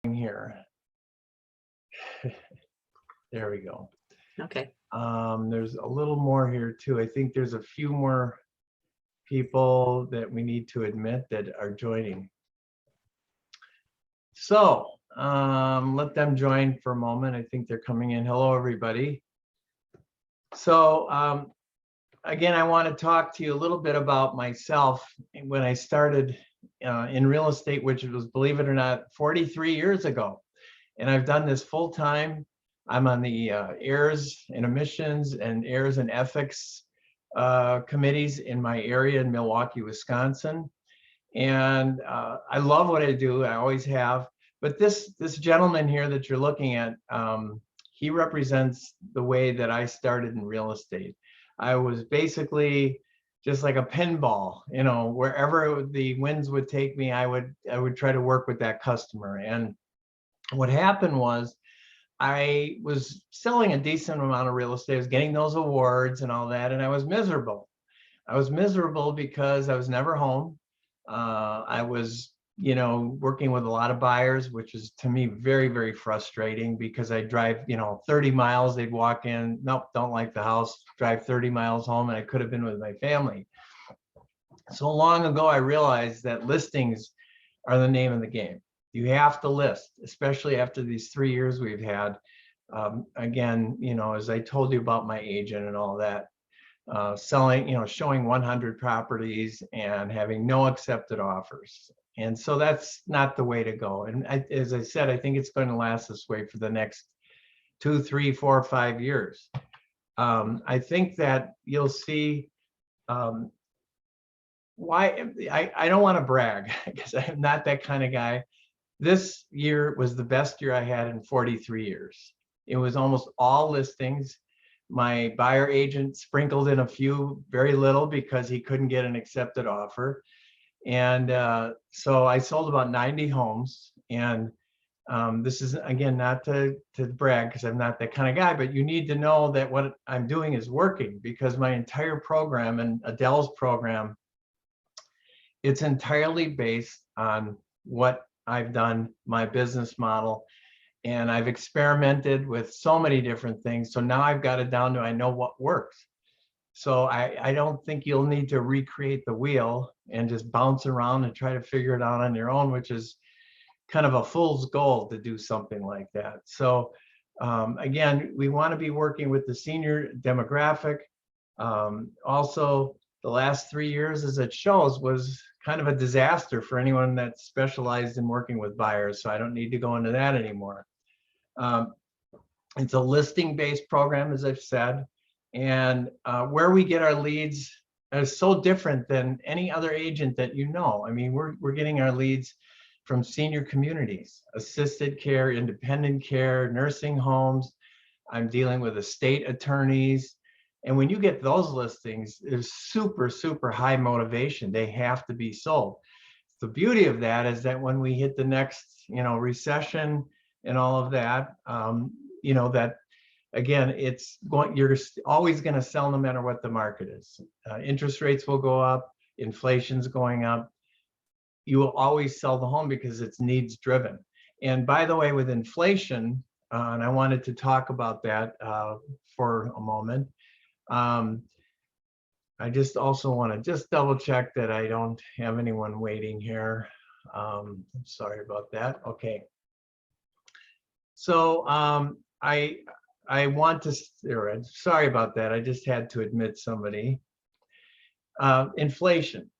here. There we go. Okay. There's a little more here too. I think there's a few more people that we need to admit that are joining. So let them join for a moment. I think they're coming in. Hello, everybody. So again, I want to talk to you a little bit about myself. When I started in real estate, which was, believe it or not, 43 years ago. And I've done this full time. I'm on the errors and emissions and errors and ethics committees in my area in Milwaukee, Wisconsin. And I love what I do. I always have. But this gentleman here that you're looking at, he represents the way that I started in real estate. I was basically just like a pinball, you know, wherever the winds would take me, I would try to work with that customer. And what happened was I was selling a decent amount of real estate. I was getting those awards and all that, and I was miserable. I was miserable because I was never home. I was, you know, working with a lot of buyers, which is to me very, very frustrating because I drive, you know, 30 miles, they'd walk in, nope, don't like the house, drive 30 miles home, and I could have been with my family. So long ago, I realized that listings are the name of the game. You have to list, especially after these 3 years we've had. Again, you know, as I told you about my agent and all that, selling, you know, showing 100 properties and having no accepted offers. And so that's not the way to go. And as I said, I think it's going to last this way for the next 2, 3, 4, 5 years. I think that you'll see why I don't want to brag because I'm not that kind of guy. This year was the best year I had in 43 years. It was almost all listings. My buyer agent sprinkled in a few, very little, because he couldn't get an accepted offer. And so I sold about 90 homes. And this is, again, not to brag because I'm not that kind of guy, but you need to know that what I'm doing is working, because my entire program and Adele's program, it's entirely based on what I've done, my business model, and I've experimented with so many different things. So now I've got it down to, I know what works. So I don't think you'll need to recreate the wheel and just bounce around and try to figure it out on your own, which is kind of a fool's goal to do something like that. So again, we want to be working with the senior demographic. Also, the last 3 years, as it shows, was kind of a disaster for anyone that specialized in working with buyers. So I don't need to go into that anymore. It's a listing-based program, as I've said, and where we get our leads is so different than any other agent that you know. I mean, we're getting our leads from senior communities, assisted care, independent care, nursing homes. I'm dealing with estate attorneys. And when you get those listings, there's super, super high motivation. They have to be sold. The beauty of that is that when we hit the next, you know, recession and all of that, you know, that again, it's going, you're always going to sell no matter what the market is. Interest rates will go up, inflation's going up. You will always sell the home because it's needs driven. And by the way, with inflation, and I wanted to talk about that for a moment. I just also want to just double check that I don't have anyone waiting here. I'm sorry about that. Okay. So I want to, sorry about that. I just had to admit somebody. Inflation.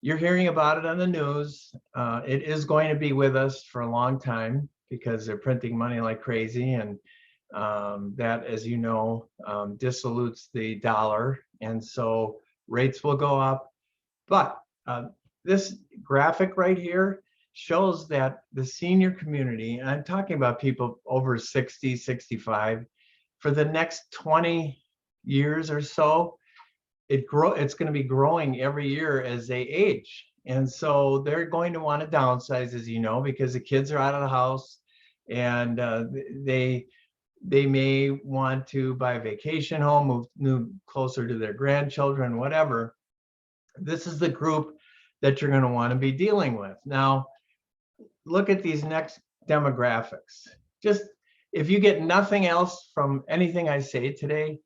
You're hearing about it on the news. It is going to be with us for a long time because they're printing money like crazy, and that, as you know, dissolutes the dollar, and so rates will go up. But this graphic right here shows that the senior community, and I'm talking about people over 60, 65, for the next 20 years or so, it's going to be growing every year as they age. And so they're going to want to downsize, as you know, because the kids are out of the house, and they may want to buy a vacation home, move closer to their grandchildren, whatever. This is the group that you're going to want to be dealing with. Now, look at these next demographics. Just if you get nothing else from anything I say today,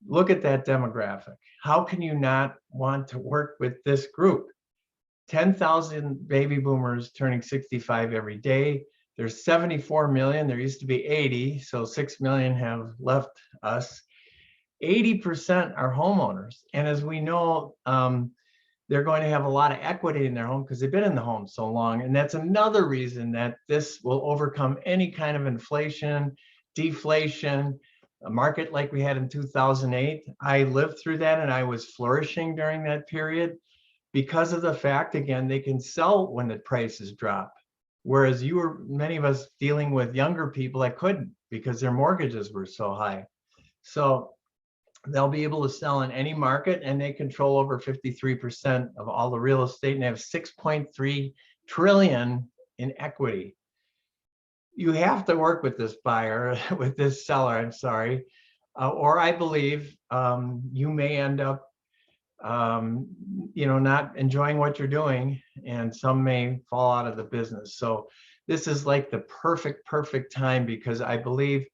look at that demographic. How can you not want to work with this group? 10,000 baby boomers turning 65 every day. There's 74 million. There used to be 80, so 6 million have left us. 80% are homeowners. And as we know, they're going to have a lot of equity in their home because they've been in the home so long. And that's another reason that this will overcome any kind of inflation, deflation, a market like we had in 2008. I lived through that and I was flourishing during that period because of the fact, again, they can sell when the prices drop. Whereas many of us dealing with younger people that couldn't because their mortgages were so high. So they'll be able to sell in any market, and they control over 53% of all the real estate and have 6.3 trillion in equity. You have to work with this buyer, with this seller, I'm sorry, or I believe you may end up not enjoying what you're doing, and some may fall out of the business. So this is like the perfect time, because I believe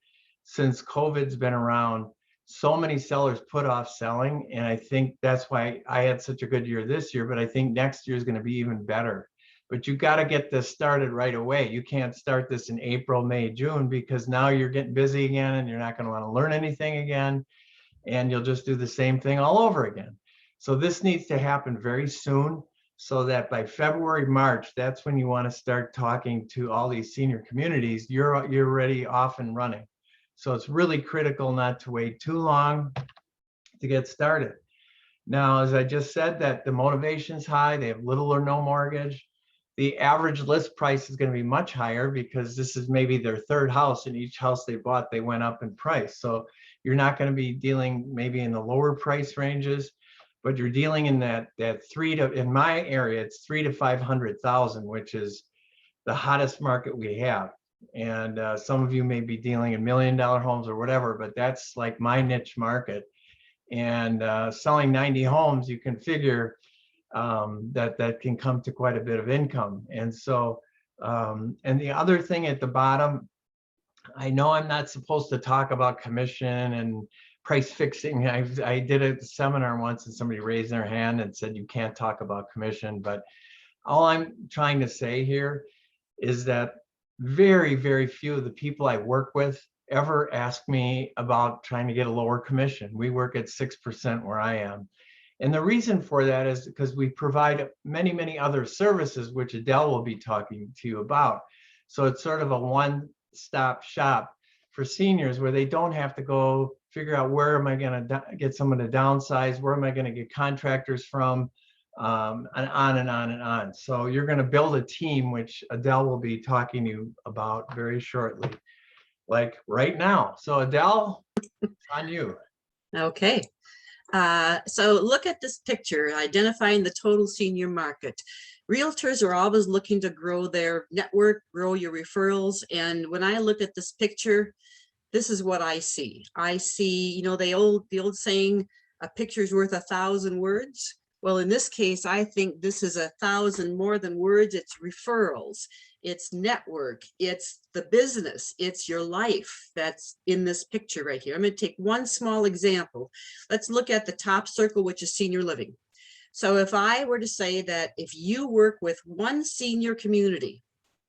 since COVID's been around, so many sellers put off selling. And I think that's why I had such a good year this year, but I think next year is going to be even better. But you got to get this started right away. You can't start this in April, May, June, because now you're getting busy again and you're not going to want to learn anything again. And you'll just do the same thing all over again. So this needs to happen very soon, so that by February, March, that's when you want to start talking to all these senior communities. You're already off and running. So it's really critical not to wait too long to get started. Now, as I just said, that the motivation's high, they have little or no mortgage. The average list price is going to be much higher because this is maybe their third house, and each house they bought, they went up in price. So you're not going to be dealing maybe in the lower price ranges, but you're dealing in that in my area, it's 300,000 to 500,000, which is the hottest market we have. And some of you may be dealing in $1 million homes or whatever, but that's like my niche market. And selling 90 homes, you can figure that can come to quite a bit of income. And so, and the other thing at the bottom, I know I'm not supposed to talk about commission and price fixing. I did a seminar once and somebody raised their hand and said, you can't talk about commission. But all I'm trying to say here is that very few of the people I work with ever ask me about trying to get a lower commission. We work at 6% where I am. And the reason for that is because we provide many other services, which Adele will be talking to you about. So it's sort of a one-stop shop for seniors where they don't have to go figure out, where am I going to get someone to downsize? Where am I going to get contractors from? And on and on and on. So you're going to build a team, which Adele will be talking to you about very shortly, like right now. So Adele, it's on you. Okay. So look at this picture, identifying the total senior market. Realtors are always looking to grow their network, grow your referrals. And when I look at this picture, this is what I see. I see, the old saying, a picture's worth 1,000 words. Well, in this case, I think this is 1,000 more than words. It's referrals, it's network, it's the business, it's your life that's in this picture right here. I'm going to take one small example. Let's look at the top circle, which is senior living. So if I were to say that if you work with one senior community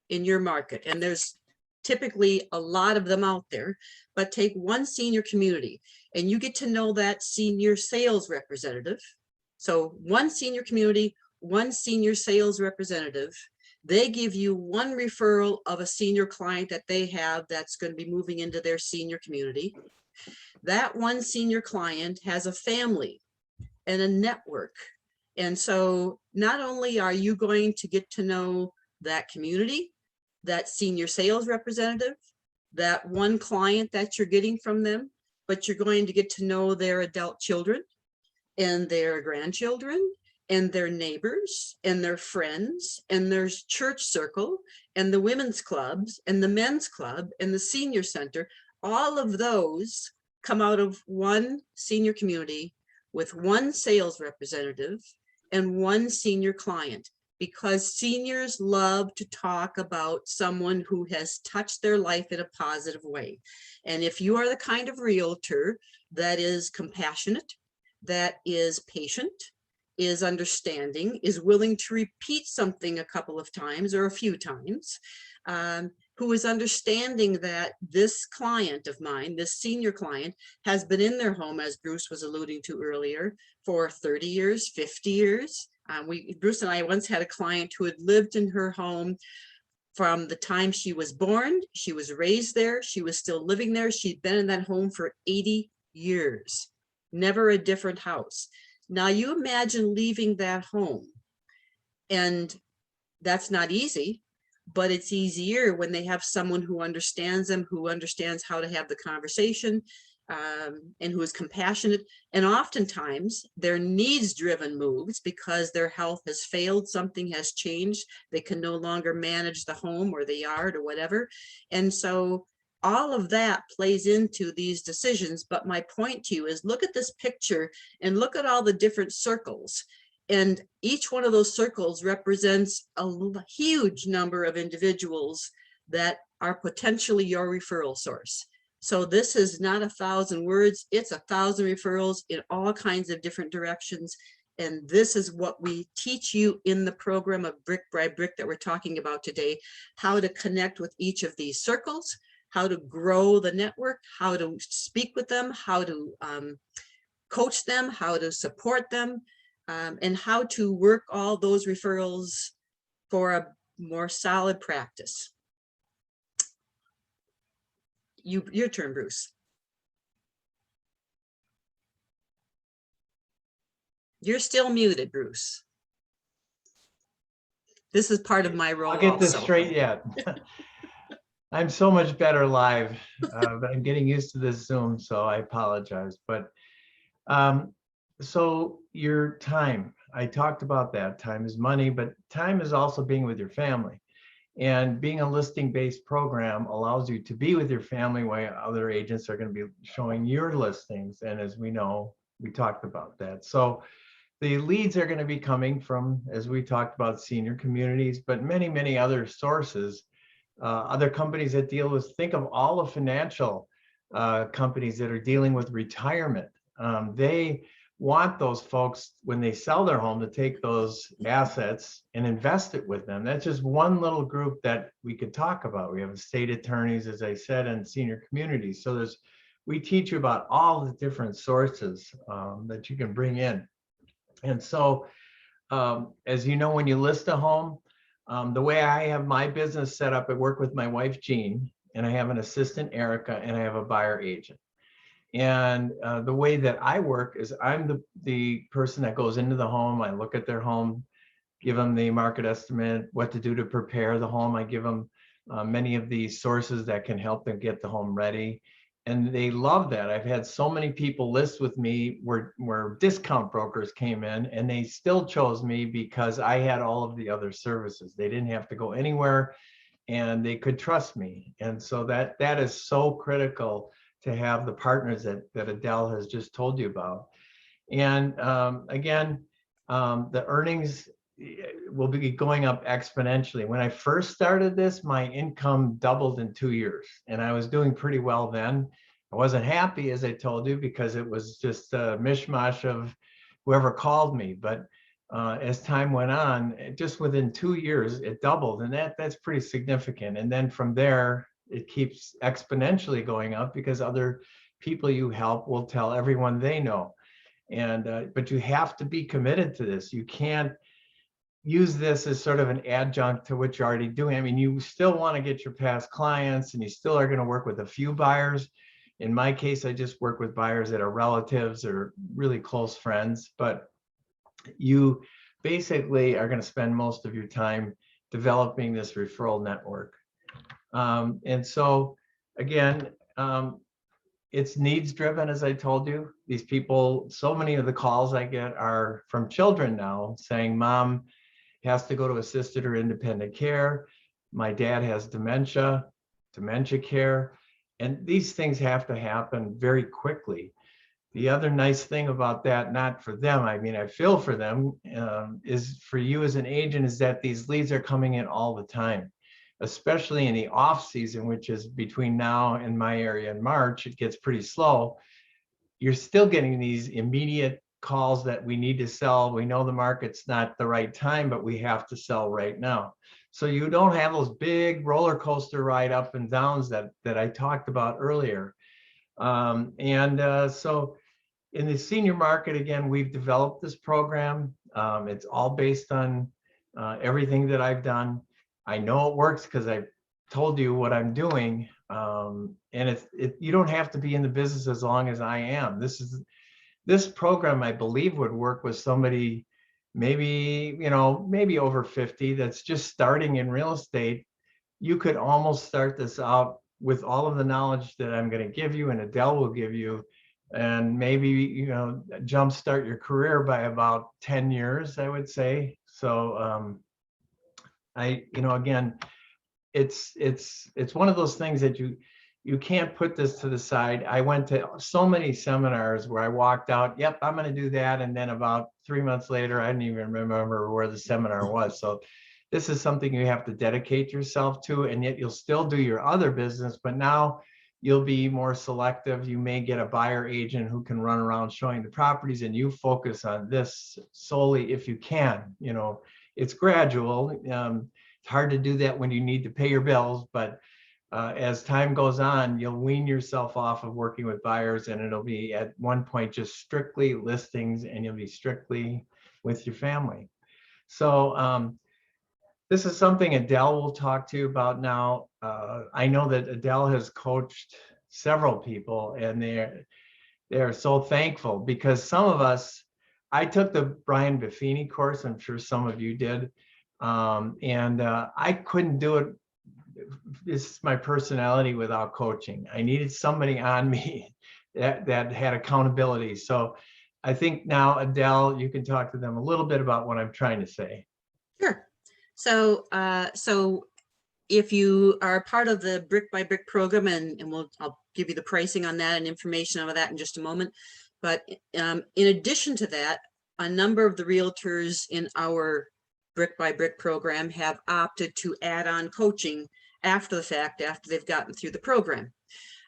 in your market, and there's typically a lot of them out there, but take one senior community and you get to know that senior sales representative. So one senior community, one senior sales representative, they give you one referral of a senior client that they have that's going to be moving into their senior community. That one senior client has a family and a network. And so not only are you going to get to know that community, that senior sales representative, that one client that you're getting from them, but you're going to get to know their adult children and their grandchildren and their neighbors and their friends and their church circle and the women's clubs and the men's club and the senior center. All of those come out of one senior community with one sales representative and one senior client. because seniors love to talk about someone who has touched their life in a positive way. And if you are the kind of realtor that is compassionate, that is patient, is understanding, is willing to repeat something a couple of times or a few times, who is understanding that this client of mine, this senior client, has been in their home, as Bruce was alluding to earlier, for 30 years, 50 years. Bruce and I once had a client who had lived in her home from the time she was born. She was raised there. She was still living there. She'd been in that home for 80 years, never a different house. Now you imagine leaving that home, and that's not easy, but it's easier when they have someone who understands them, who understands how to have the conversation, and who is compassionate. And oftentimes they're needs-driven moves because their health has failed, something has changed, they can no longer manage the home or the yard or whatever. And so all of that plays into these decisions. But my point to you is, look at this picture and look at all the different circles. And each one of those circles represents a huge number of individuals that are potentially your referral source. So this is not 1,000 words, it's 1,000 referrals in all kinds of different directions. And this is what we teach you in the program of Brick by Brick that we're talking about today, how to connect with each of these circles, how to grow the network, how to speak with them, how to coach them, how to support them, and how to work all those referrals for a more solid practice. Your turn, Bruce. You're still muted, Bruce. This is part of my role. I'll get this also straight yet. I'm so much better live, but I'm getting used to this Zoom, so I apologize. But so your time, I talked about that. Time is money, but time is also being with your family. And being a listing-based program allows you to be with your family while other agents are going to be showing your listings. And as we know, we talked about that. So the leads are going to be coming from, as we talked about, senior communities, but many, many other sources, other companies that deal with, think of all the financial companies that are dealing with retirement. They want those folks, when they sell their home, to take those assets and invest it with them. That's just one little group that we could talk about. We have estate attorneys, as I said, and senior communities. So we teach you about all the different sources that you can bring in. And so, as you know, when you list a home, the way I have my business set up, I work with my wife, Jean, and I have an assistant, Erica, and I have a buyer agent. And the way that I work is I'm the person that goes into the home. I look at their home, give them the market estimate, what to do to prepare the home. I give them many of these sources that can help them get the home ready. And they love that. I've had so many people list with me where discount brokers came in, and they still chose me because I had all of the other services. They didn't have to go anywhere and they could trust me. And so that is so critical to have the partners that Adele has just told you about. And again, the earnings will be going up exponentially. When I first started this, my income doubled in 2 years, and I was doing pretty well then. I wasn't happy, as I told you, because it was just a mishmash of whoever called me. But as time went on, just within 2 years, it doubled, and that's pretty significant. And then from there, it keeps exponentially going up because other people you help will tell everyone they know. And but you have to be committed to this. You can't use this as sort of an adjunct to what you're already doing. I mean, you still want to get your past clients, and you still are going to work with a few buyers. In my case, I just work with buyers that are relatives or really close friends, but you basically are going to spend most of your time developing this referral network. And so again, it's needs driven, as I told you. These people, so many of the calls I get are from children now saying, Mom has to go to assisted or independent care. My dad has dementia care. And these things have to happen very quickly. The other nice thing about that, not for them, I mean, I feel for them, is for you as an agent, is that these leads are coming in all the time, especially in the off season, which is between now and my area in March. It gets pretty slow. You're still getting these immediate calls that we need to sell. We know the market's not the right time, but we have to sell right now. So you don't have those big roller coaster ride up and downs that I talked about earlier. So in the senior market, again, we've developed this program. It's all based on everything that I've done. I know it works because I've told you what I'm doing. And you don't have to be in the business as long as I am. This program, I believe, would work with somebody maybe over 50 that's just starting in real estate. You could almost start this out with all of the knowledge that I'm going to give you and Adele will give you, and maybe jumpstart your career by about 10 years, I would say. So again, it's one of those things that you can't put this to the side. I went to so many seminars where I walked out, yep, I'm going to do that, and then about 3 months later, I didn't even remember where the seminar was. So this is something you have to dedicate yourself to, and yet you'll still do your other business, but now you'll be more selective. You may get a buyer agent who can run around showing the properties, and you focus on this solely if you can. It's gradual. It's hard to do that when you need to pay your bills, but as time goes on, you'll wean yourself off of working with buyers, and it'll be at one point just strictly listings, and you'll be strictly with your family. So this is something Adele will talk to you about now. I know that Adele has coached several people, and they're so thankful, because some of us, I took the Brian Buffini course. I'm sure some of you did. I couldn't do it. This is my personality without coaching. I needed somebody on me that had accountability. So I think now, Adele, you can talk to them a little bit about what I'm trying to say. Sure. So, if you are part of the Brick by Brick program, and I'll give you the pricing on that and information on that in just a moment. But in addition to that, a number of the realtors in our Brick by Brick program have opted to add on coaching after the fact, after they've gotten through the program.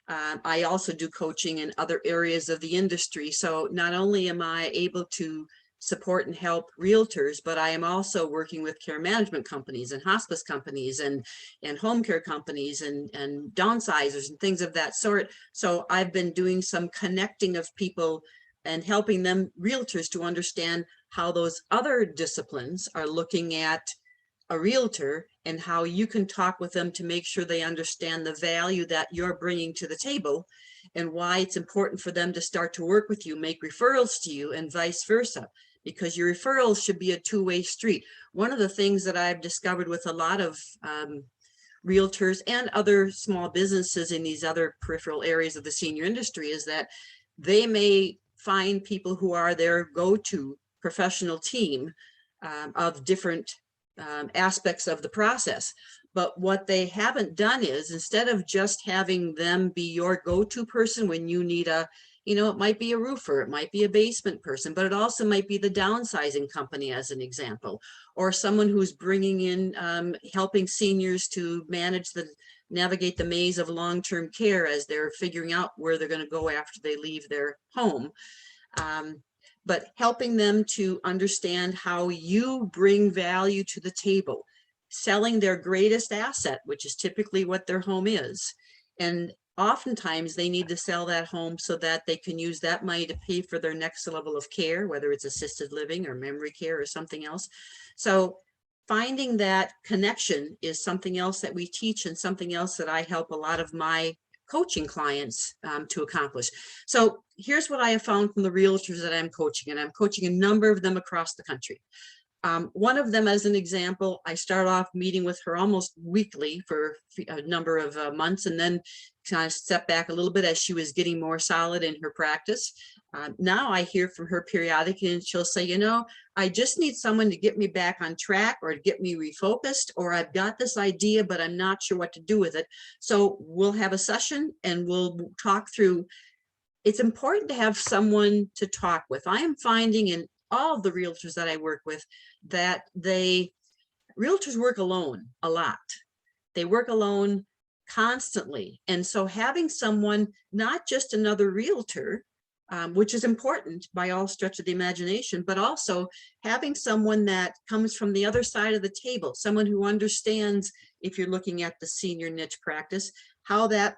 I also do coaching in other areas of the industry. So not only am I able to support and help realtors, but I am also working with care management companies and hospice companies and home care companies and downsizers and things of that sort. So I've been doing some connecting of people and helping them, realtors, to understand how those other disciplines are looking at a realtor and how you can talk with them to make sure they understand the value that you're bringing to the table and why it's important for them to start to work with you, make referrals to you, and vice versa, because your referrals should be a two-way street. One of the things that I've discovered with a lot of realtors and other small businesses in these other peripheral areas of the senior industry is that they may find people who are their go-to professional team of different aspects of the process. But what they haven't done is, instead of just having them be your go-to person when you need it might be a roofer, it might be a basement person, but it also might be the downsizing company, as an example, or someone who's bringing in, helping seniors to navigate the maze of long-term care as they're figuring out where they're going to go after they leave their home. But helping them to understand how you bring value to the table, selling their greatest asset, which is typically what their home is. And oftentimes they need to sell that home so that they can use that money to pay for their next level of care, whether it's assisted living or memory care or something else. So finding that connection is something else that we teach, and something else that I help a lot of my coaching clients to accomplish. So here's what I have found from the realtors that I'm coaching, and I'm coaching a number of them across the country. One of them, as an example, I start off meeting with her almost weekly for a number of months, and then kind of step back a little bit as she was getting more solid in her practice. Now I hear from her periodically, and she'll say, I just need someone to get me back on track, or to get me refocused, or I've got this idea, but I'm not sure what to do with it. So we'll have a session and we'll talk through it's important to have someone to talk with. I am finding in all of the realtors that I work with that realtors work alone a lot. They work alone constantly. And so having someone, not just another realtor, which is important by all stretch of the imagination, but also having someone that comes from the other side of the table, someone who understands, if you're looking at the senior niche practice, how that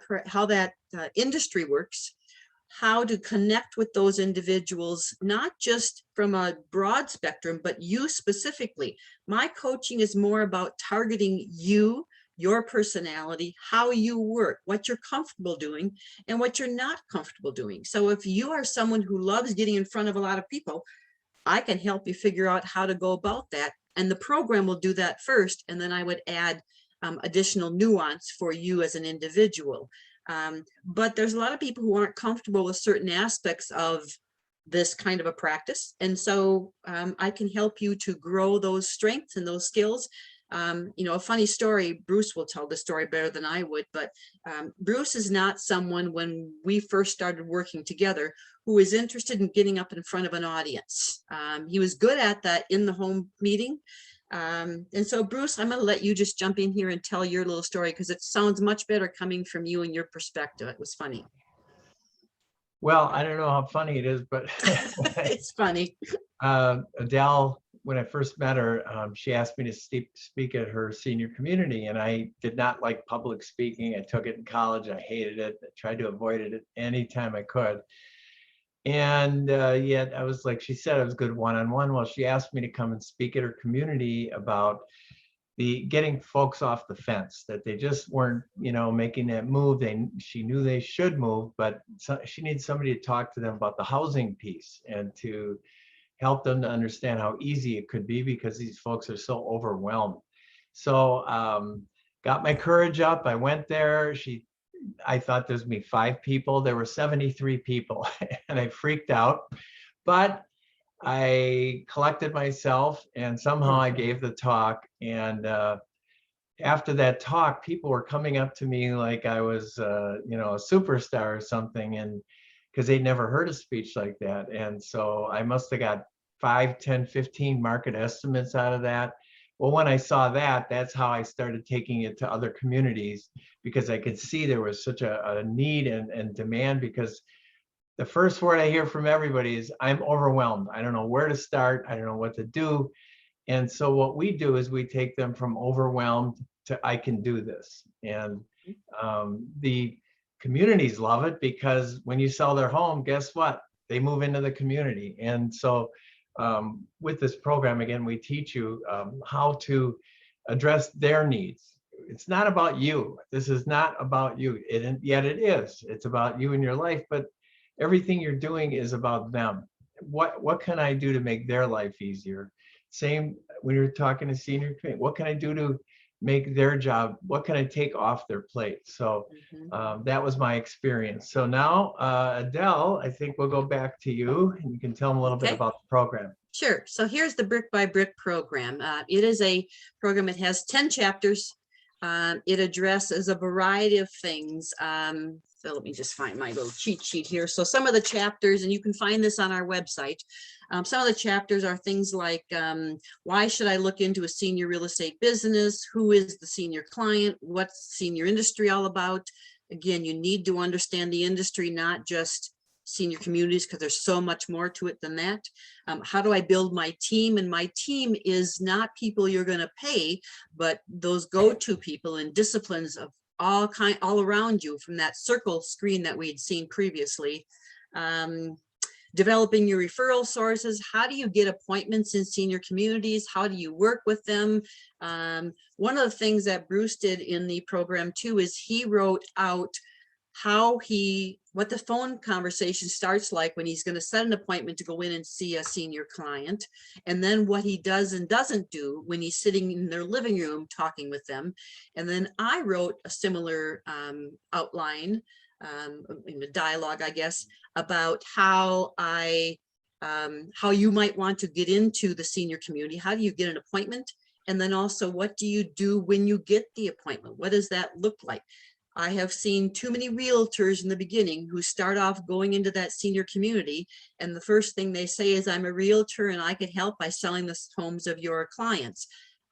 industry works, how to connect with those individuals, not just from a broad spectrum, but you specifically. My coaching is more about targeting you, your personality, how you work, what you're comfortable doing, and what you're not comfortable doing. So if you are someone who loves getting in front of a lot of people, I can help you figure out how to go about that. And the program will do that first, and then I would add additional nuance for you as an individual. But there's a lot of people who aren't comfortable with certain aspects of this kind of a practice. And so I can help you to grow those strengths and those skills. A funny story, Bruce will tell the story better than I would, but Bruce is not someone, when we first started working together, who was interested in getting up in front of an audience. He was good at that in the home meeting. And so Bruce, I'm going to let you just jump in here and tell your little story, because it sounds much better coming from you and your perspective. It was funny. Well, I don't know how funny it is, but It's funny. Adele, when I first met her, she asked me to speak at her senior community, and I did not like public speaking. I took it in college. I hated it. I tried to avoid it anytime I could. And yet I was like, she said it was good one-on-one. Well, she asked me to come and speak at her community about getting folks off the fence, that they just weren't, making that move. She knew they should move, but she needs somebody to talk to them about the housing piece and to help them to understand how easy it could be, because these folks are so overwhelmed. So got my courage up. I went there. I thought there's me 5 people. There were 73 people and I freaked out, but I collected myself and somehow I gave the talk. And after that talk, people were coming up to me like I was, a superstar or something. And because they'd never heard a speech like that. And so I must have got 5, 10, 15 market estimates out of that. Well, when I saw that, that's how I started taking it to other communities, because I could see there was such a need and demand. Because the first word I hear from everybody is, I'm overwhelmed. I don't know where to start. I don't know what to do. And so what we do is we take them from overwhelmed to, I can do this. And the communities love it, because when you sell their home, guess what? They move into the community. And so with this program, again, we teach you how to address their needs. It's not about you. This is not about you. Yet it is. It's about you and your life, but everything you're doing is about them. What can I do to make their life easier? Same when you're talking to senior community. What can I do to make their job? What can I take off their plate? So that was my experience. So now, Adele, I think we'll go back to you and you can tell them a little bit about the program. Sure. So here's the Brick by Brick program. It is a program. It has 10 chapters. It addresses a variety of things. So let me just find my little cheat sheet here. So some of the chapters, and you can find this on our website. Some of the chapters are things like, why should I look into a senior real estate business? Who is the senior client? What's senior industry all about? Again, you need to understand the industry, not just senior communities, because there's so much more to it than that. How do I build my team? And my team is not people you're going to pay, but those go-to people in disciplines of all around you, from that circle screen that we'd seen previously. Developing your referral sources. How do you get appointments in senior communities? How do you work with them? One of the things that Bruce did in the program too is he wrote out what the phone conversation starts like when he's going to set an appointment to go in and see a senior client, and then what he does and doesn't do when he's sitting in their living room talking with them. And then I wrote a similar outline, in the dialogue, I guess, about how you might want to get into the senior community. How do you get an appointment? And then also, what do you do when you get the appointment? What does that look like? I have seen too many realtors in the beginning who start off going into that senior community, and the first thing they say is, I'm a realtor and I could help by selling the homes of your clients.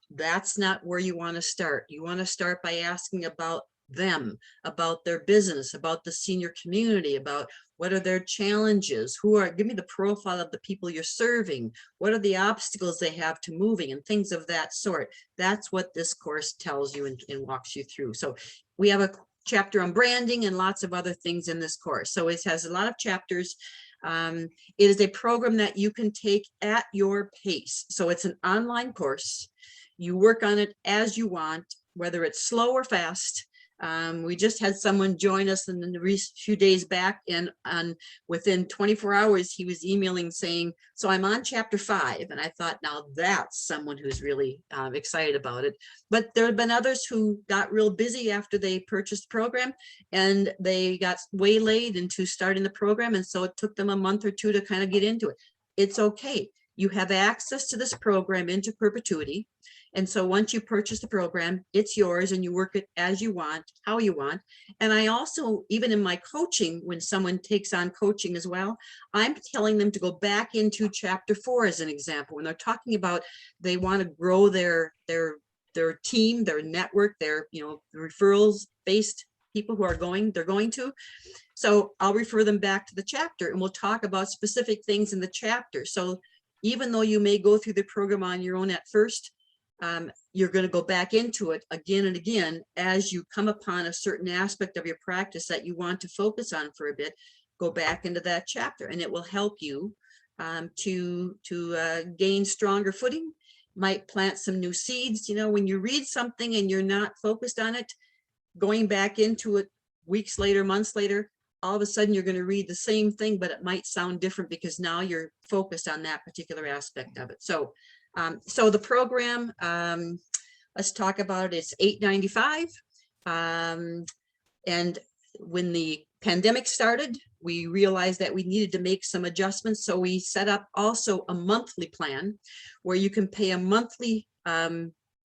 That's not where you want to start. You want to start by asking about them, about their business, about the senior community, about what are their challenges, give me the profile of the people you're serving, what are the obstacles they have to moving, and things of that sort. That's what this course tells you and walks you through. So we have a chapter on branding and lots of other things in this course. So it has a lot of chapters. It is a program that you can take at your pace. So it's an online course. You work on it as you want, whether it's slow or fast. We just had someone join us in the few days back, and within 24 hours, he was emailing saying, so I'm on chapter 5. And I thought, now that's someone who's really excited about it. But there have been others who got real busy after they purchased the program, and they got waylaid into starting the program. And so it took them a month or two to kind of get into it. It's okay. You have access to this program into perpetuity. And so once you purchase the program, it's yours, and you work it as you want, how you want. And I also, even in my coaching, when someone takes on coaching as well, I'm telling them to go back into chapter 4 as an example. When they're talking about they want to grow their team, their network, their referrals based people who are they're going to. So I'll refer them back to the chapter, and we'll talk about specific things in the chapter. So even though you may go through the program on your own at first, you're going to go back into it again and again as you come upon a certain aspect of your practice that you want to focus on for a bit. Go back into that chapter, and it will help you to gain stronger footing. Might plant some new seeds. When you read something and you're not focused on it, going back into it weeks later, months later, all of a sudden you're going to read the same thing, but it might sound different because now you're focused on that particular aspect of it. So the program, let's talk about it. It's $8.95. And when the pandemic started, we realized that we needed to make some adjustments. So we set up also a monthly plan where you can pay a monthly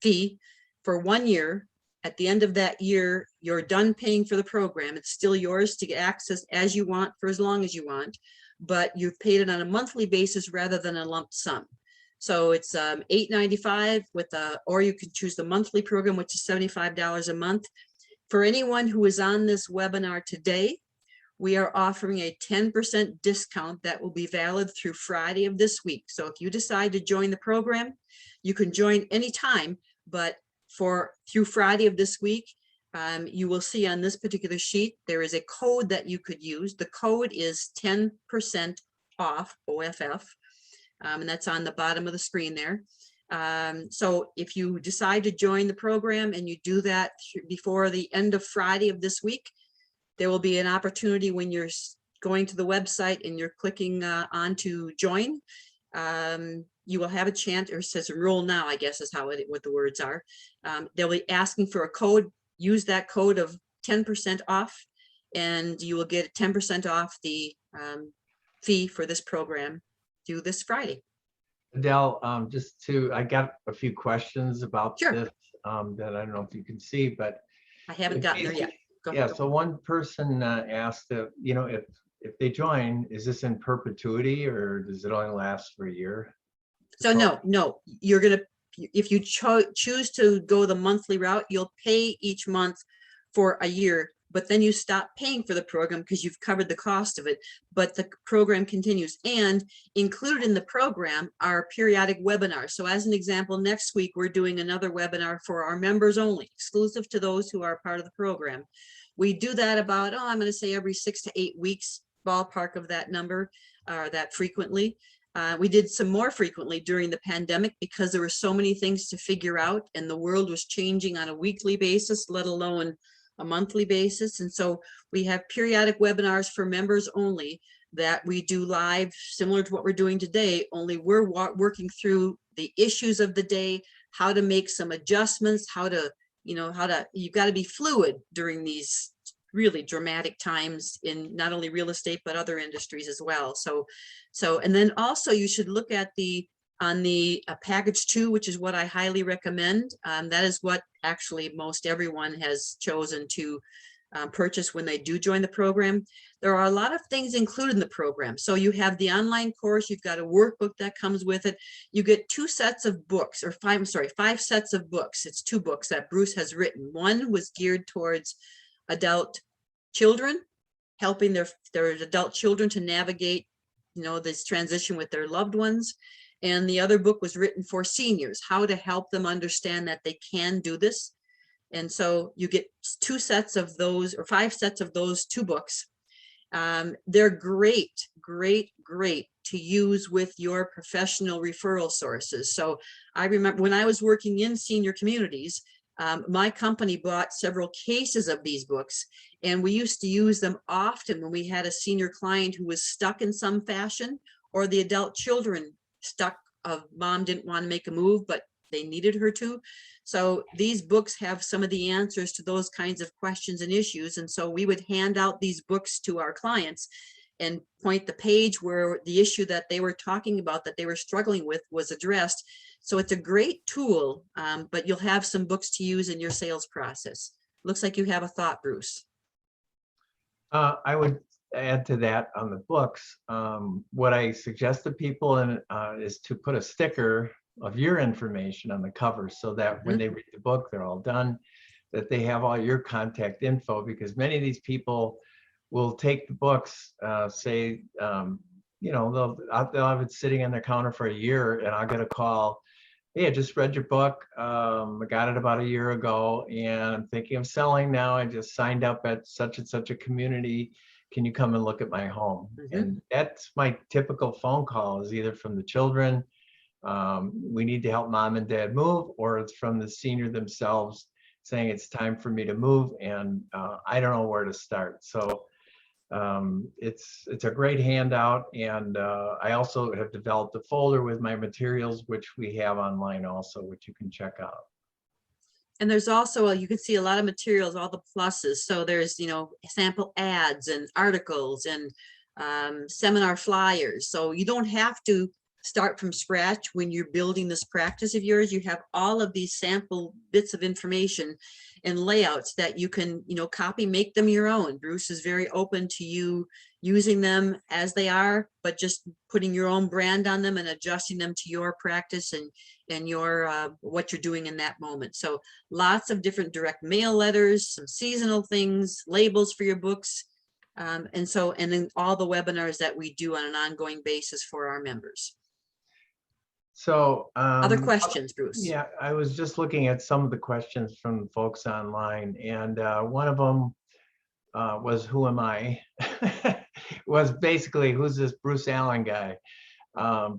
fee for 1 year. At the end of that year, you're done paying for the program. It's still yours to get access as you want for as long as you want, but you've paid it on a monthly basis rather than a lump sum. So it's $8.95 or you can choose the monthly program, which is $75 a month. For anyone who is on this webinar today, we are offering a 10% discount that will be valid through Friday of this week. So if you decide to join the program, you can join anytime, but through Friday of this week, you will see on this particular sheet, there is a code that you could use. The code is 10% off, OFF. And that's on the bottom of the screen there. So if you decide to join the program and you do that before the end of Friday of this week, there will be an opportunity when you're going to the website and you're clicking on to join. You will have a chance, or it says enroll now, I guess is what the words are. They'll be asking for a code. Use that code of 10% off, and you will get 10% off the fee for this program due this Friday. Adele, I got a few questions about Sure. this that I don't know if you can see, but I haven't gotten there yet. Go yeah. ahead. So one person asked, if they join, is this in perpetuity or does it only last for a year? So no, you're gonna, if you choose to go the monthly route, you'll pay each month for a year, but then you stop paying for the program because you've covered the cost of it, but the program continues. And included in the program are periodic webinars. So as an example, next week, we're doing another webinar for our members only, exclusive to those who are part of the program. We do that about, I'm going to say every 6 to 8 weeks, ballpark of that number, that frequently. We did some more frequently during the pandemic because there were so many things to figure out and the world was changing on a weekly basis, let alone a monthly basis. And so we have periodic webinars for members only that we do live, similar to what we're doing today, only we're working through the issues of the day, how to make some adjustments, you've got to be fluid during these really dramatic times in not only real estate, but other industries as well. And then also you should look at on the package 2, which is what I highly recommend. That is what actually most everyone has chosen to purchase when they do join the program. There are a lot of things included in the program. So you have the online course, you've got a workbook that comes with it. You get 2 sets of books, or 5 sets of books. It's 2 books that Bruce has written. One was geared towards adult children, helping their adult children to navigate, this transition with their loved ones. And the other book was written for seniors, how to help them understand that they can do this. And so you get 2 sets of those, or 5 sets of those 2 books. They're great to use with your professional referral sources. So I remember when I was working in senior communities, my company bought several cases of these books, and we used to use them often when we had a senior client who was stuck in some fashion, or the adult children stuck of mom didn't want to make a move, but they needed her to. So these books have some of the answers to those kinds of questions and issues. And so we would hand out these books to our clients and point the page where the issue that they were talking about, that they were struggling with, was addressed. So it's a great tool, but you'll have some books to use in your sales process. Looks like you have a thought, Bruce. I would add to that on the books. What I suggest to people is to put a sticker of your information on the cover, so that when they read the book, they're all done, that they have all your contact info, because many of these people will take the books, they'll have it sitting on their counter for a year, and I'll get a call, hey, I just read your book. I got it about a year ago, and I'm thinking of selling now. I just signed up at such and such a community. Can you come and look at my home? And that's my typical phone call, is either from the children, we need to help mom and dad move, or it's from the senior themselves saying it's time for me to move, and I don't know where to start. So it's a great handout, and I also have developed a folder with my materials, which we have online also, which you can check out. And there's also, you can see a lot of materials, all the pluses. So there's, sample ads and articles and seminar flyers. So you don't have to start from scratch when you're building this practice of yours. You have all of these sample bits of information and layouts that you can, copy, make them your own. Bruce is very open to you using them as they are, but just putting your own brand on them and adjusting them to your practice and your what you're doing in that moment. So lots of different direct mail letters, some seasonal things, labels for your books, and then all the webinars that we do on an ongoing basis for our members. So other questions, Bruce? Yeah, I was just looking at some of the questions from folks online, and one of them was, who am I? Was basically, who's this Bruce Allen guy?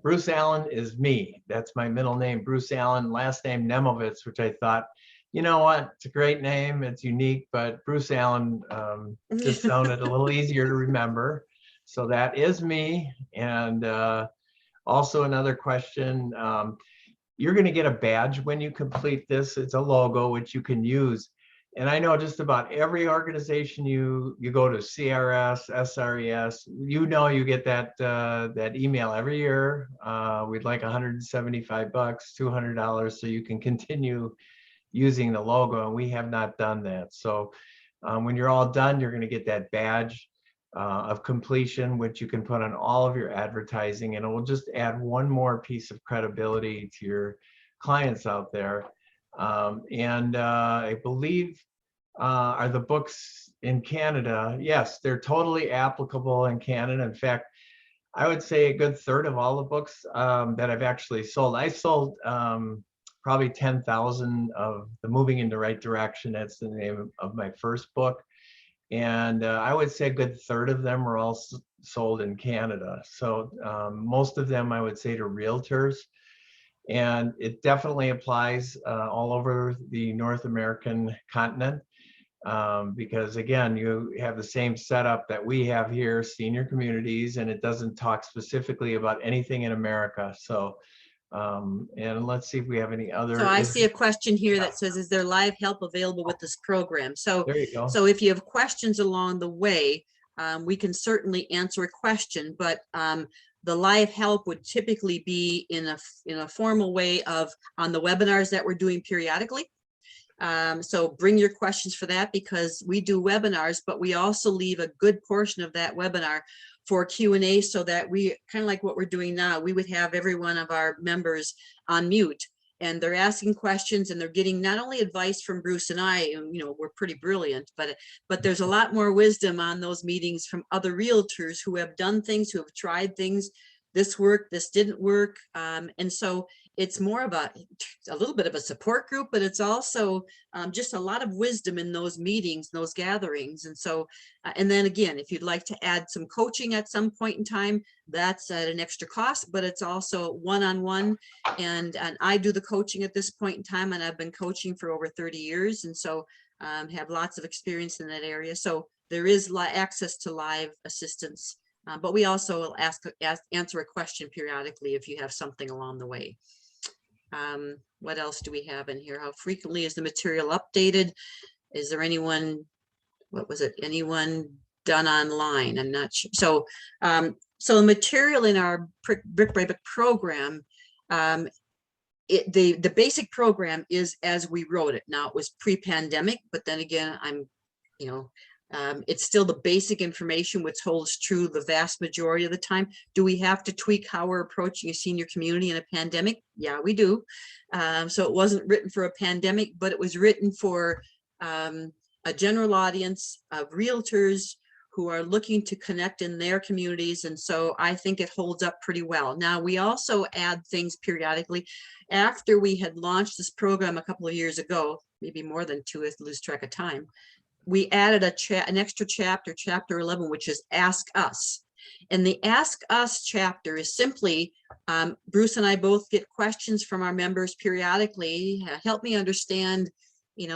Bruce Allen is me. That's my middle name, Bruce Allen, last name Nemovitz, which I thought, you know what, it's a great name, it's unique, but Bruce Allen just sounded a little easier to remember. So that is me. And also another question, you're going to get a badge when you complete this. It's a logo which you can use. And I know just about every organization you go to, CRS, SRES, you get that email every year. We'd like $175, $200, so you can continue using the logo, and we have not done that. So when you're all done, you're going to get that badge of completion, which you can put on all of your advertising, and it will just add one more piece of credibility to your clients out there. I believe, are the books in Canada? Yes, they're totally applicable in Canada. In fact, I would say a good third of all the books that I've actually sold. I sold probably 10,000 of the Moving in the Right Direction. That's the name of my first book. And I would say a good third of them were all sold in Canada. So most of them, I would say, to realtors. And it definitely applies all over the North American continent, because again, you have the same setup that we have here, senior communities, and it doesn't talk specifically about anything in America. So, and let's see if we have any other. So I see a question here that says, is there live help available with this program? So there you go. So if you have questions along the way, we can certainly answer a question, but the live help would typically be in a formal way of on the webinars that we're doing periodically. So bring your questions for that, because we do webinars, but we also leave a good portion of that webinar for Q&A, so that we kind of like what we're doing now, we would have every one of our members on mute, and they're asking questions, and they're getting not only advice from Bruce and I, and, you know, we're pretty brilliant, but there's a lot more wisdom on those meetings from other realtors who have done things, who have tried things. This worked, this didn't work. And so it's more of a little bit of a support group, but it's also just a lot of wisdom in those meetings, those gatherings. And so, and then again, if you'd like to add some coaching at some point in time, that's at an extra cost, but it's also one-on-one. And I do the coaching at this point in time, and I've been coaching for over 30 years. And so have lots of experience in that area. So there is access to live assistance. But we also will answer a question periodically if you have something along the way. What else do we have in here? How frequently is the material updated? Is there anyone, what was it? Anyone done online? I'm not sure. So, so the material in our Brick by Brick program, the basic program is as we wrote it. Now, it was pre-pandemic, but then again, it's still the basic information, which holds true the vast majority of the time. Do we have to tweak how we're approaching a senior community in a pandemic? Yeah, we do. So it wasn't written for a pandemic, but it was written for a general audience of realtors who are looking to connect in their communities. And so I think it holds up pretty well. Now, we also add things periodically. After we had launched this program a couple of years ago, maybe more than two, I lose track of time, we added an extra chapter, chapter 11, which is Ask Us. And the Ask Us chapter is simply, Bruce and I both get questions from our members periodically. Help me understand,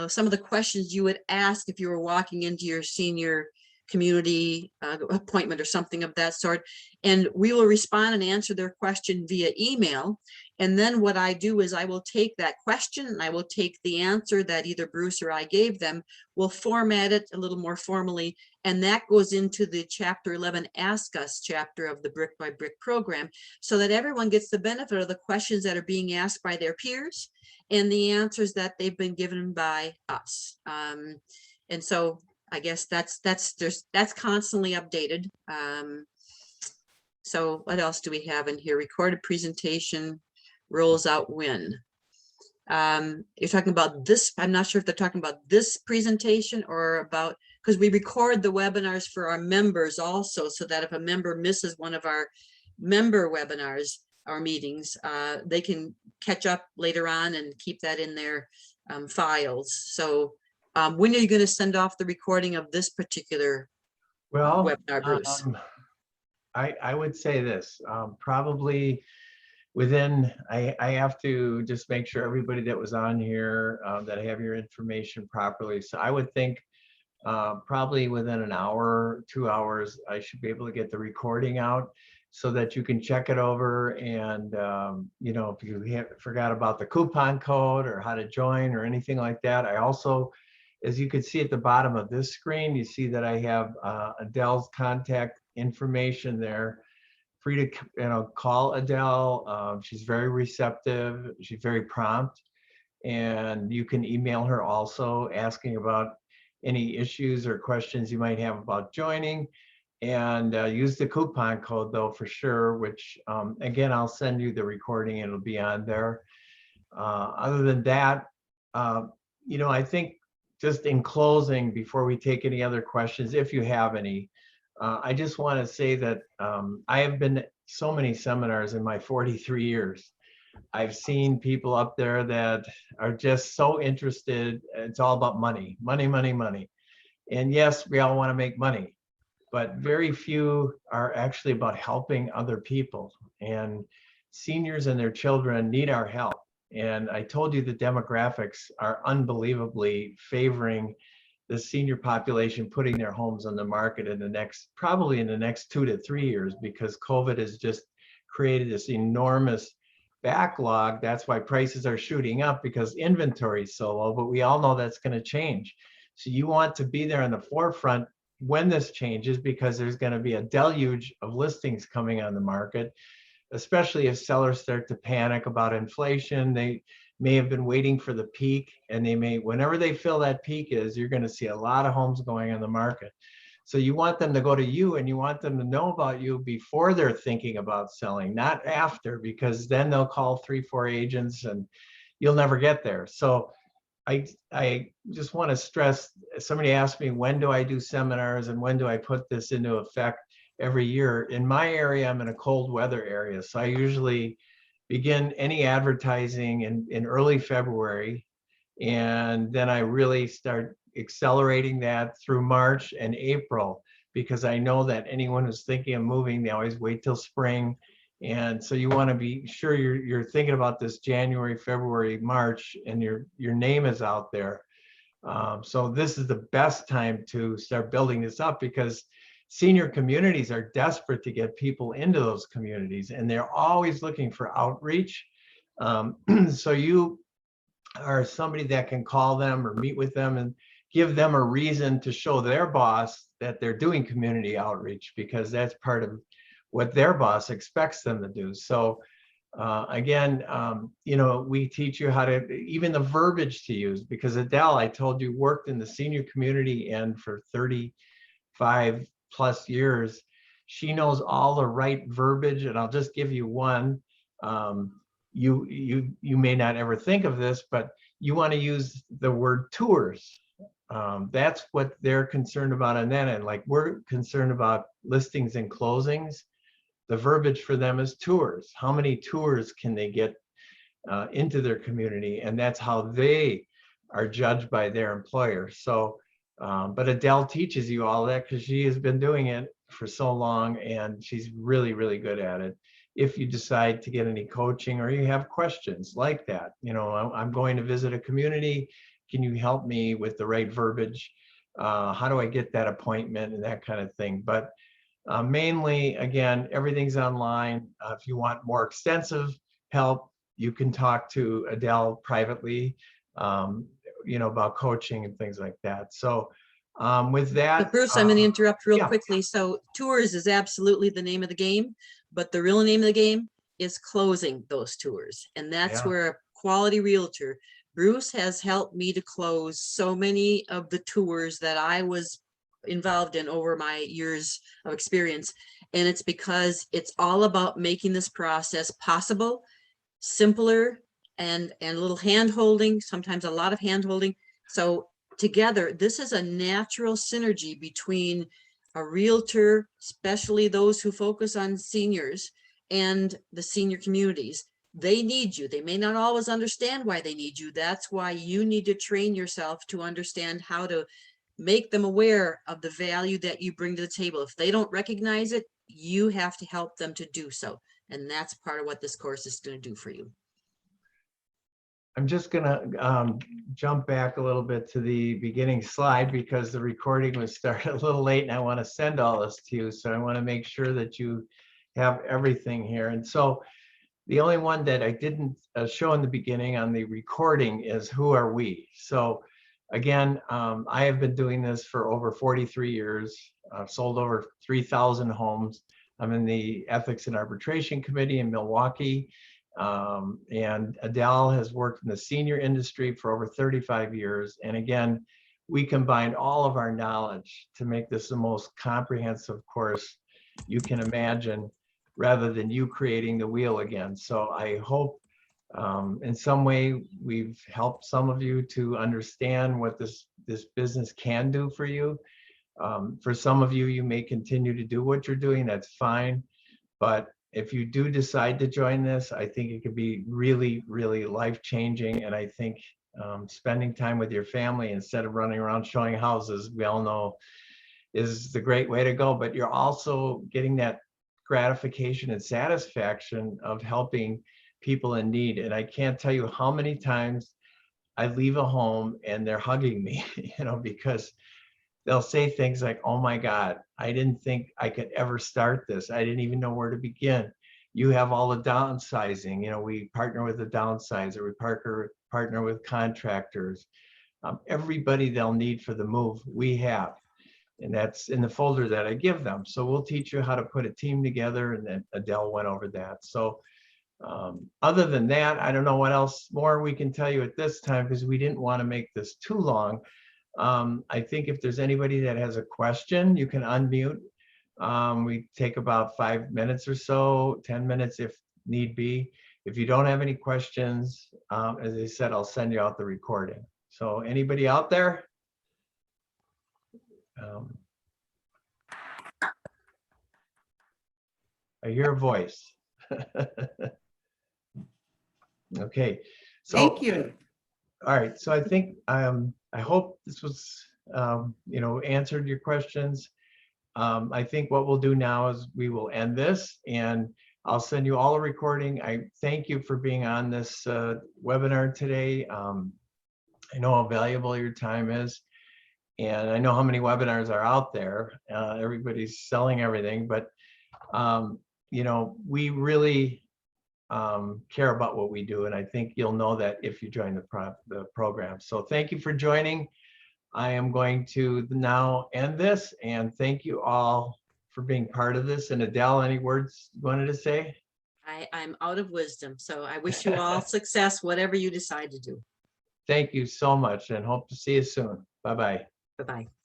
some of the questions you would ask if you were walking into your senior community appointment or something of that sort. And we will respond and answer their question via email. And then what I do is I will take that question and I will take the answer that either Bruce or I gave them, we'll format it a little more formally, and that goes into the chapter 11 Ask Us chapter of the Brick by Brick program, so that everyone gets the benefit of the questions that are being asked by their peers and the answers that they've been given by us. And so I guess that's constantly updated. So what else do we have in here? Recorded presentation rolls out when? You're talking about this. I'm not sure if they're talking about this presentation or about, because we record the webinars for our members also, so that if a member misses one of our member webinars or meetings, they can catch up later on and keep that in their files. So when are you going to send off the recording of this particular webinar, Bruce? I would say this, probably within, I have to just make sure everybody that was on here, that I have your information properly. So I would think probably within an hour, 2 hours, I should be able to get the recording out so that you can check it over. And, if you forgot about the coupon code or how to join or anything like that, I also, as you can see at the bottom of this screen, you see that I have Adele's contact information there. Free to call Adele. She's very receptive. She's very prompt, and you can email her also asking about any issues or questions you might have about joining. And use the coupon code though for sure. Which again, I'll send you the recording. It'll be on there. Other than that, I think just in closing, before we take any other questions, if you have any. I just want to say that I have been to so many seminars in my 43 years. I've seen people up there that are just so interested. It's all about money, money, money, money. And yes, we all want to make money, but very few are actually about helping other people. And seniors and their children need our help. And I told you the demographics are unbelievably favoring the senior population putting their homes on the market probably in the next 2 to 3 years, because COVID has just created this enormous backlog. That's why prices are shooting up, because inventory is so low, but we all know that's going to change. So you want to be there in the forefront when this changes, because there's going to be a deluge of listings coming on the market, especially if sellers start to panic about inflation. may have been waiting for the peak, and they may, whenever they feel that peak is, you're going to see a lot of homes going on the market. So you want them to go to you, and you want them to know about you before they're thinking about selling, not after, because then they'll call 3-4 agents and you'll never get there. So I just want to stress, somebody asked me, when do I do seminars and when do I put this into effect every year? In my area, I'm in a cold weather area. So I usually begin any advertising in early February. And then I really start accelerating that through March and April, because I know that anyone who's thinking of moving, they always wait till spring. And so you want to be sure you're thinking about this January, February, March, and your name is out there. So this is the best time to start building this up, because senior communities are desperate to get people into those communities, and they're always looking for outreach. So you are somebody that can call them or meet with them and give them a reason to show their boss that they're doing community outreach, because that's part of what their boss expects them to do. So again, we teach you how to, even the verbiage to use, because Adele, I told you, worked in the senior community and for 35 plus years. She knows all the right verbiage, and I'll just give you one. You may not ever think of this, but you want to use the word tours. That's what they're concerned about on that end. Like, we're concerned about listings and closings. The verbiage for them is tours. How many tours can they get into their community? And that's how they are judged by their employer. So, but Adele teaches you all that because she has been doing it for so long, and she's really, really good at it. If you decide to get any coaching or you have questions like that, I'm going to visit a community. Can you help me with the right verbiage? How do I get that appointment, and that kind of thing. But mainly, again, everything's online. If you want more extensive help, you can talk to Adele privately, about coaching and things like that. So with that, Bruce, I'm going to interrupt real yeah. quickly. So tours is absolutely the name of the game, but the real name of the game is closing those tours. And that's where a quality realtor, Bruce, has helped me to close so many of the tours that I was involved in over my years of experience. And it's because it's all about making this process possible, simpler, and a little hand holding, sometimes a lot of hand holding. So together, this is a natural synergy between a realtor, especially those who focus on seniors, and the senior communities. They need you. They may not always understand why they need you. That's why you need to train yourself to understand how to make them aware of the value that you bring to the table. If they don't recognize it, you have to help them to do so. And that's part of what this course is going to do for you. I'm just going to jump back a little bit to the beginning slide, because the recording was started a little late and I want to send all this to you. So I want to make sure that you have everything here. And so the only one that I didn't show in the beginning on the recording is who are we? So again, I have been doing this for over 43 years. I've sold over 3,000 homes. I'm in the Ethics and Arbitration Committee in Milwaukee. And Adele has worked in the senior industry for over 35 years. And again, we combined all of our knowledge to make this the most comprehensive course you can imagine, rather than you creating the wheel again. So I hope in some way we've helped some of you to understand what this business can do for you. For some of you, you may continue to do what you're doing, that's fine. But if you do decide to join this, I think it could be really, really life-changing. And I think spending time with your family instead of running around showing houses, we all know, is the great way to go. But you're also getting that gratification and satisfaction of helping people in need. And I can't tell you how many times I leave a home and they're hugging me, because they'll say things like, "Oh my God, I didn't think I could ever start this. I didn't even know where to begin. You have all the downsizing. We partner with the downsizer. We partner with contractors. Everybody they'll need for the move, we have. And that's in the folder that I give them. So we'll teach you how to put a team together." And then Adele went over that. So Other than that, I don't know what else more we can tell you at this time because we didn't want to make this too long. I think if there's anybody that has a question, you can unmute. We take about 5 minutes or so, 10 minutes if need be. If you don't have any questions, as I said, I'll send you out the recording. So anybody out there? I hear a voice. Okay. So, Thank you. all right. So I think I hope this was answered your questions. I think what we'll do now is we will end this and I'll send you all a recording. I thank you for being on this webinar today. I know how valuable your time is, and I know how many webinars are out there. Everybody's selling everything, but we really care about what we do, and I think you'll know that if you join the program. So thank you for joining. I am going to now end this, and thank you all for being part of this. And Adele, any words you wanted to say? I'm out of wisdom, so I wish you all success, whatever you decide to do. Thank you so much, and hope to see you soon. Bye-bye. Bye-bye.